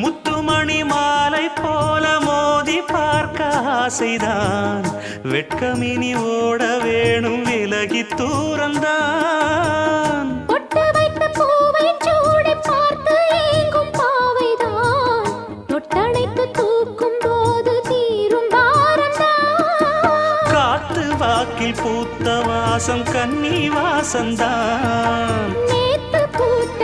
முத்துமணி மாலை போல மோதி பார்க்க ஆசைதான், வெட்கமினி ஓட வேணும் விலகி தூரந்தான். பொட்டு வைத்த பூவை சூடி பார்த்து ஏங்கும் பாவைதான், தொட்டணைத்து தூக்கும் போது தீரும் பாரந்தான். காத்து வாக்கில் பூத்த வாசம் கன்னி வாசந்தான், நேத்து பூத்த